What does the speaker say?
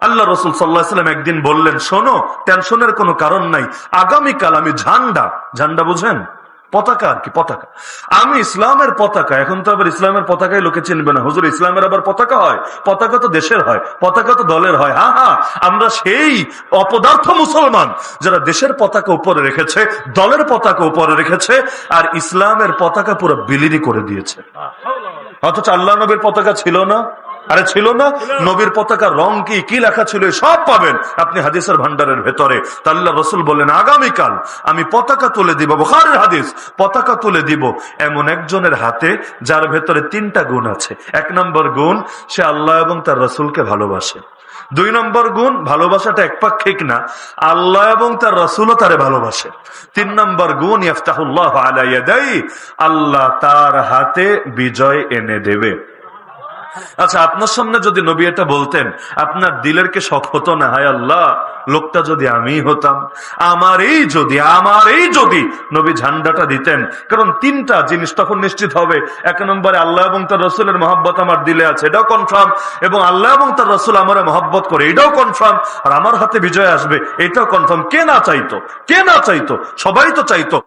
আল্লাহ রাসূল সাল্লাল্লাহু আলাইহি ওয়াসাল্লাম একদিন বললেন, শোনো, টেনশনের কোনো কারণ নাই, আগামীকাল আমি ঝান্ডা বুঝেন, পতাকা আর কি, পতাকা, আমি ইসলামের পতাকা। এখন তো আবার ইসলামের পতাকায় লোকে চিনবে না, হুজুর ইসলামের আবার পতাকা হয়? পতাকা তো দেশের হয়, পতাকা তো দলের হয়। হ্যাঁ, আমরা সেই অপদার্থ মুসলমান যারা দেশের পতাকা উপরে রেখেছে, দলের পতাকা উপরে রেখেছে, আর ইসলামের পতাকা পুরো বিলীন করে দিয়েছে। অথচ আল্লাহ নবীর পতাকা ছিল না? আরে ছিল না? নবীর পতাকার রং কি, কি লেখা ছিল, সব পাবেন আপনি হাদিসের ভান্ডারের ভেতরে। আল্লাহ রাসূল বলেন, আগামীকাল আমি পতাকা তুলে দিব, বুখারীর হাদিস, পতাকা তুলে দিব এমন একজনের হাতে যার ভেতরে 3টা গুণ আছে। 1 নম্বর গুণ, সে আল্লাহ এবং তার রাসূলকে ভালোবাসে। 2 নম্বর গুণ, ভালোবাসাটা একপাক্ষিক না, আল্লাহ এবং তার রাসূলও তারে ভালোবাসে। 3 নম্বর গুণ, ইফতাহুল্লাহু আলা ইয়াদাইহি, আল্লাহ তার হাতে বিজয় এনে দেবে। আচ্ছা, আপনার সামনে যদি নবী এটা বলতেন, আপনার দিলের কি শখ হতো না, হায় আল্লাহ, লোকটা যদি আমি হতাম, আমারই যদি নবী ঝান্ডাটা দিতেন। কারণ 3টা জিনিস তখন নিশ্চিত হবে। 1 নম্বরে আল্লাহ এবং তার রাসূলের মহব্বত আমার দিলে আছে, এটাও কনফার্ম, এবং আল্লাহ এবং তার রাসূল আমার মহব্বত করে, এটাও কনফার্ম, আর আমার হাতে বিজয় আসবে, এটাও কনফার্ম। কে না চাইতো? সবাই তো চাইতো।